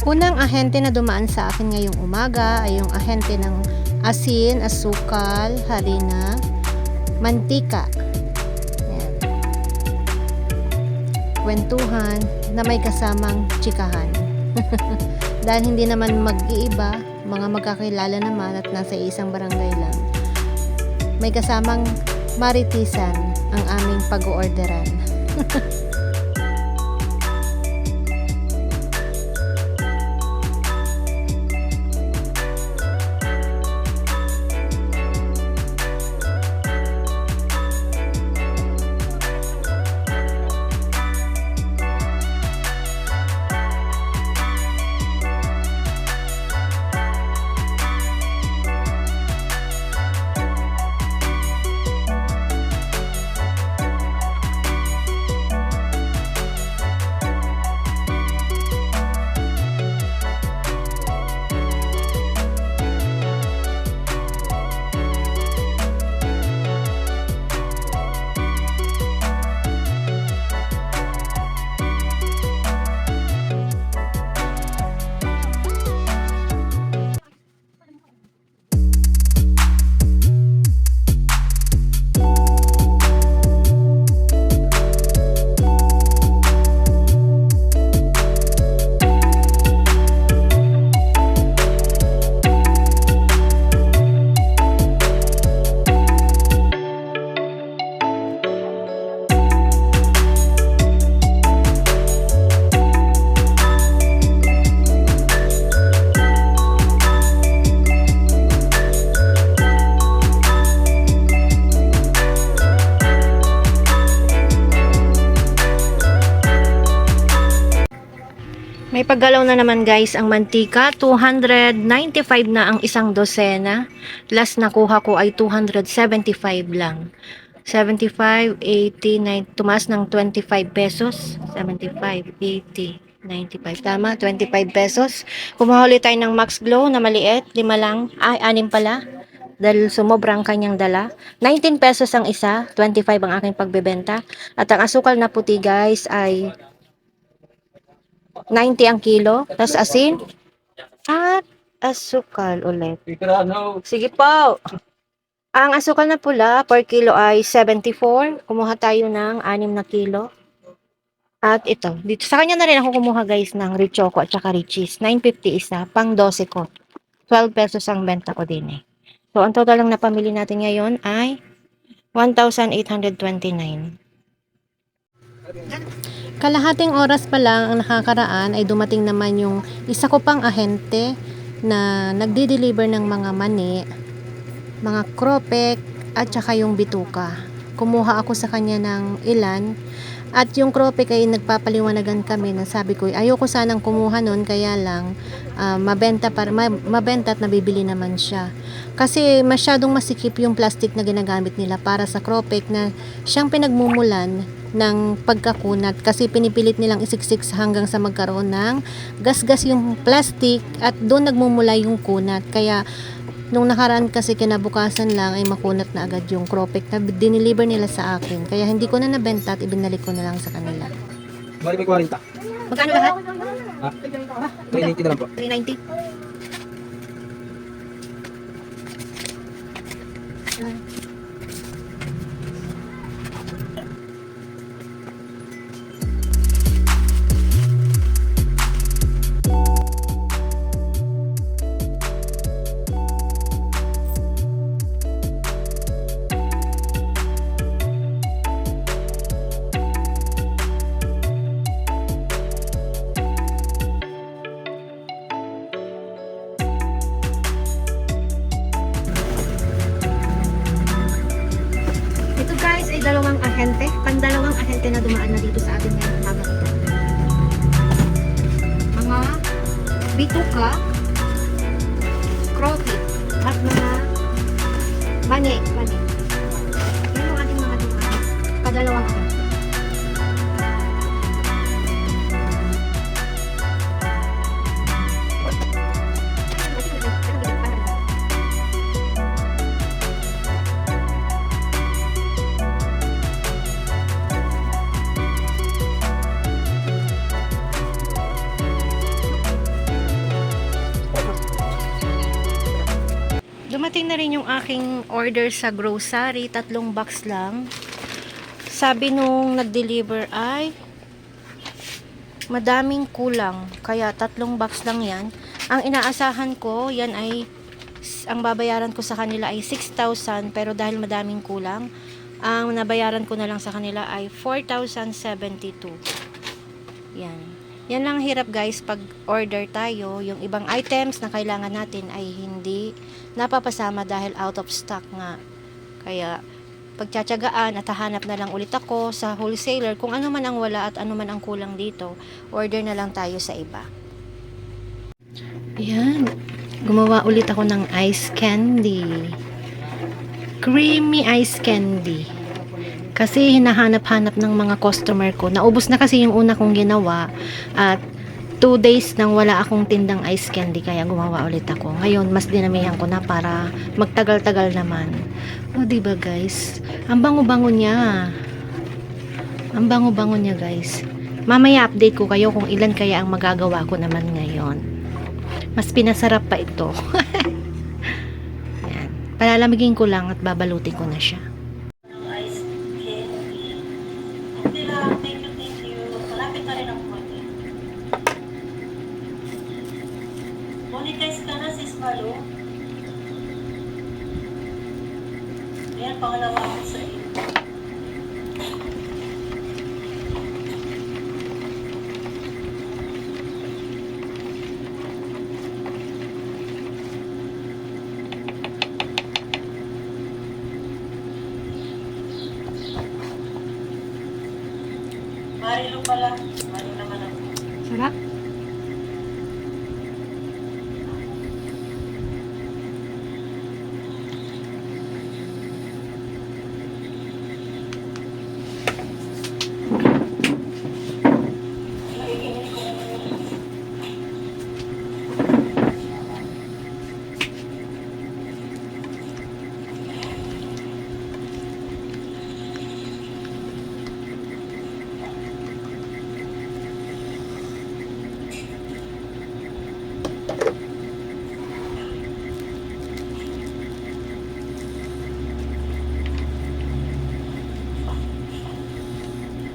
Unang ahente na dumaan sa akin ngayong umaga ay yung ahente ng asin, asukal, harina, mantika. Ayan. Kwentuhan na may kasamang tsikahan. Dahil hindi naman mag-iiba, mga magkakilala naman at nasa isang barangay lang. May kasamang maritisan ang aming pag-orderan. May paggalaw na naman guys ang mantika, 295 na ang isang dosena. Last nakuha ko ay 275 lang. 75, 80, 90, tumaas ng 25 pesos. 75, 80, 95. Tama, 25 pesos. Kumuha ulit tayo ng Max Glow na maliit, 5 lang. Ay, 6 pala. Dahil sumobrang kanyang dala. 19 pesos ang isa, 25 ang aking pagbebenta. At ang asukal na puti guys ay 90 ang kilo. Tapos asin at asukal ulit. Sige po. Ang asukal na pula per kilo ay 74. Kumuha tayo ng 6 na kilo. At ito. Dito sa kanya na rin ako kumuha guys ng Richoco at saka Richeese. 950 isa. Pang 12 ko. 12 pesos ang benta ko din eh. So, ang total lang na pamili natin ngayon ay 1,829. Kalahating oras pa lang ang nakakaraan ay dumating naman yung isa ko pang ahente na nagdi-deliver ng mga mani, mga kropek at saka yung bituka. Kumuha ako sa kanya ng ilan at yung kropek ay nagpapaliwanagan kami na sabi ko ayoko sanang kumuha nun kaya lang mabenta at nabibili naman siya. Kasi masyadong masikip yung plastic na ginagamit nila para sa kropek na siyang pinagmumulan ng pagkakunat kasi pinipilit nilang isiksik hanggang sa magkaroon ng gasgas yung plastic at doon nagmumula yung kunat. Kaya nung nakaraan kasi kinabukasan lang ay makunat na agad yung kropek na dineliver nila sa akin. Kaya hindi ko na nabenta at ibinalik ko na lang sa kanila. Bali may 40. Magkano lahat? Ha? 390 na lang po. 390. Ito guys ay dalawang ahente. Pandalawang ahente na dumaan na dito sa atin ngayong umaga ito. Mga bituka, croquet, at mga mani. Yan yung ating mga dumaan. Padalawang ahente. dumating na rin yung aking order sa grocery. 3 box lang. Sabi nung nag-deliver ay madaming kulang. Kaya 3 box lang yan. Ang inaasahan ko, yan ay ang babayaran ko sa kanila ay 6,000. Pero dahil madaming kulang, ang nabayaran ko na lang sa kanila ay 4,072. Yan. Yan lang hirap guys pag order tayo. Yung ibang items na kailangan natin ay hindi napapasama dahil out of stock nga. Kaya pagtsatsagaan at hahanap na lang ulit ako sa wholesaler kung ano man ang wala at ano man ang kulang dito. Order na lang tayo sa iba. Yan. Gumawa ulit ako ng ice candy. Creamy ice candy. Kasi hinahanap-hanap ng mga customer ko. Naubos na kasi yung una kong ginawa. At 2 days nang wala akong tindang ice candy. Kaya gumawa ulit ako. Ngayon, mas dinamihan ko na para magtagal-tagal naman. O, diba guys? Ang bango-bango niya. Ang bango-bango niya guys. Mamaya update ko kayo kung ilan kaya ang magagawa ko naman ngayon. Mas pinasarap pa ito. Yan. Palalamigin ko lang at babalutin ko na siya. Monetize ka na, sis Malo. Ayan, pangalawa ako sa iyo. Marilo pala. Marilo naman ako. Sarap?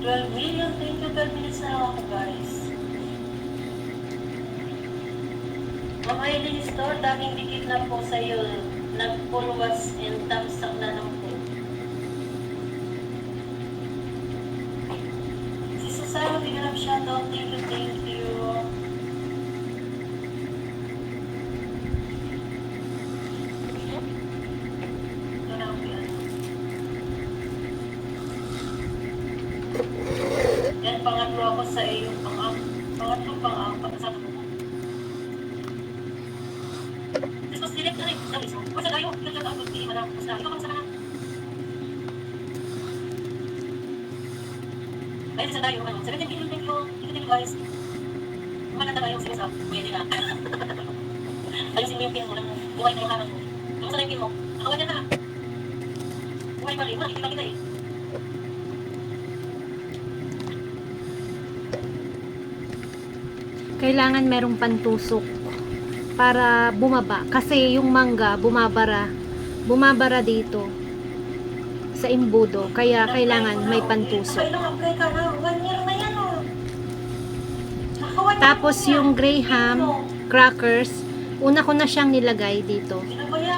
Million, thank you, 12 minutes na lang ako, guys. Ma'am Aileen Store, daming dikit na po sa'yo. Nagpulwas and tamsak na lang po. Si Susano, bigyan ng shoutout. Thank you, thank you. Ito na ang yan. Yan, pangatlo ako sa iyo. Pangatlo, pang-apat. Sa ako. Tapos, direct na rin. Sabi mo, o sa tayo, yung ako, hindi mo lang. Ikaw kami sa kanan. Ayun sa tayo, 17 kilo, thank you guys. Maganda tayo sa usap. Pwede na. Ayusin mo yung pin mo lang. Buhay na yung harang mo. Kamusta na yung pin mo? Nakawan yan na. Buhay pa rin. Makikita kita eh. Kailangan merong pantusok para bumaba. Kasi yung mangga bumabara dito sa imbudo. Kaya kailangan may pantusok. Tapos yung graham crackers, una ko na siyang nilagay dito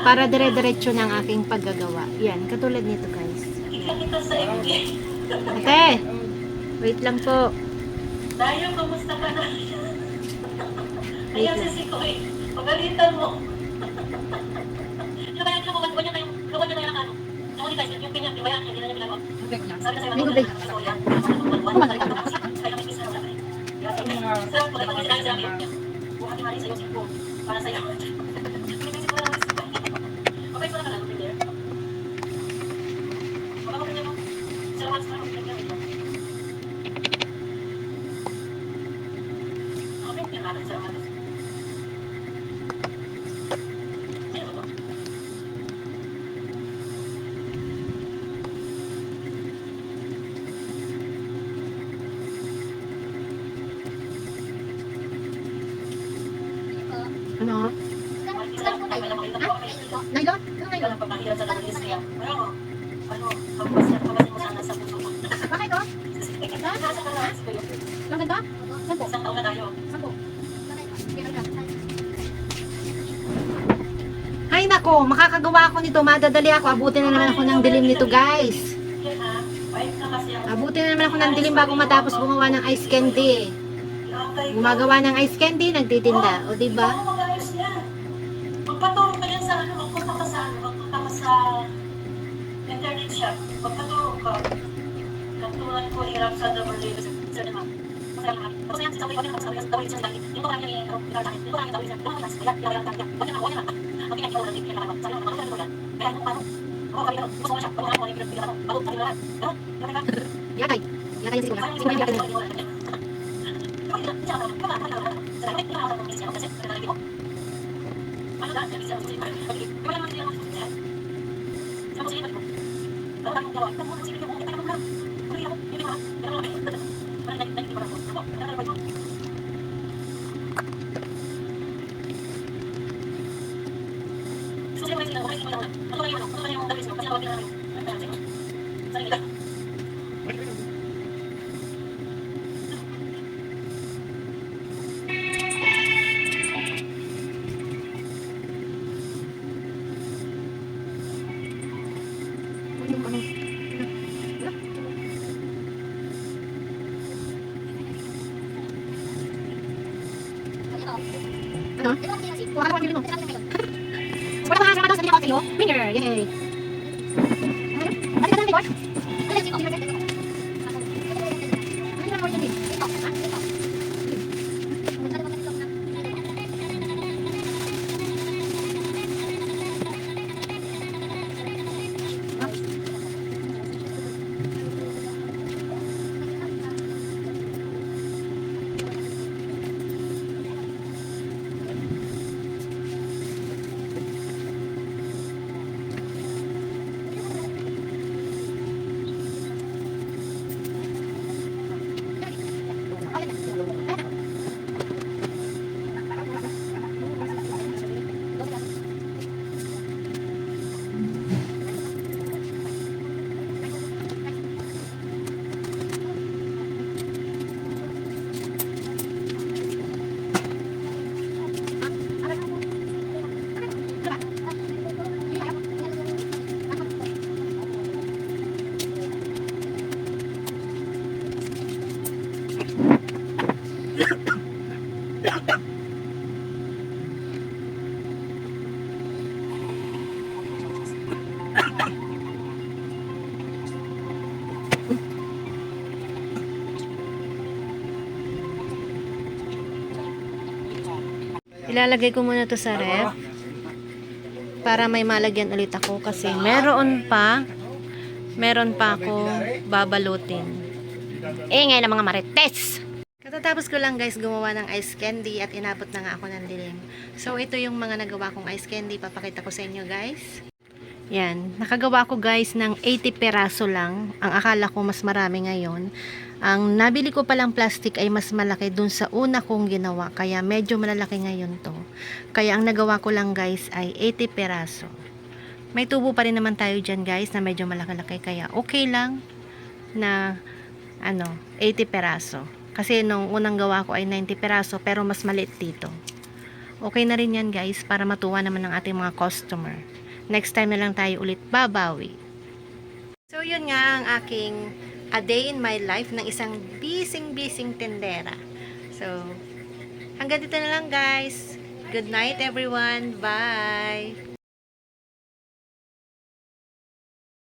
para dire-diretso ng aking paggagawa. Yan, katulad nito guys. Ate, wait lang po. Tayo, kamusta ka na? Ayan si Siko eh. Pagalitan mo. Yung kaya gawan niya kayong ano. Yung ulit guys, yung pinya, yung bayan, hindi na niya ginagawa. Sabi na sa'yo, May gubay. Kaya may pisa na rin. Sir, pagkat mag-isirahin sa akin. Bukan ni Marie sa'yo, Siko. Para sa'yo. Okay, so na ka lang, there. Baka mo pinyo mo. Salamat sa mga pinyo. Okay, pinyo. Salamat. Ano? Nylon? Hindi ka lang pagkahirap sa labanis kaya. Pero, kapasin mo sana sa puso. Bakit to? Nasa ka lang. Lang ganda? Sampo. Isang taon na tayo. Sampo. Ay nako, makakagawa ako nito. Madadali ako. Abutin na naman ako ng dilim nito, guys. Yan ha. Bait na kasi ako. Abutin na naman ako ng dilim bago matapos gumawa ng ice candy. Gumagawa ng ice candy, nagtitinda. O, diba? Oo, mag-ayos yan. Magpaturo ka yan sa magpunta ka sa magpunta ka sa internet shop. Magpaturo ka. Katulad ko, hirap sa double sa naman. Masaya naman. Masaya yan, sabi ko din ako sa double sa dahil. Dito ka lang yung double sa double sa double sa kaya kaya kaya. Wag na wag na. Okay, ikaw na din kaya naman. Sabi ko, ano ko yan? Kaya ano paano? Oo, kami lang. Gusto mo siya. Kung ano yung pinag-pinag ako. Bago kami lang. Ano? Yakay. Yakay yung sigura. Sigura yung yakay na. Ano? Kuha ka ng mo. Wala ka sa mga sa'yo. Winner! Yay! Ano ka na, Victor? Ilalagay ko muna to sa ref para may malagyan ulit ako kasi meron pa akong babalutin. Ingay ng mga marites! Katatapos ko lang guys gumawa ng ice candy at inabot na nga ako ng dilim. So ito yung mga nagawa kong ice candy. Papakita ko sa inyo guys. Yan. Nakagawa ko guys ng 80 peraso lang. Ang akala ko mas marami ngayon. Ang nabili ko palang plastic ay mas malaki dun sa una kong ginawa. Kaya medyo malalaki ngayon to. Kaya ang nagawa ko lang guys ay 80 peraso. May tubo pa rin naman tayo dyan guys na medyo malaki-laki. Kaya okay lang na 80 peraso. Kasi nung unang gawa ko ay 90 peraso pero mas maliit dito. Okay na rin yan guys para matuwa naman ng ating mga customer. Next time na lang tayo ulit babawi. So yun nga ang aking a day in my life ng isang bising tendera. So hanggang dito na lang guys. Good night everyone. Bye!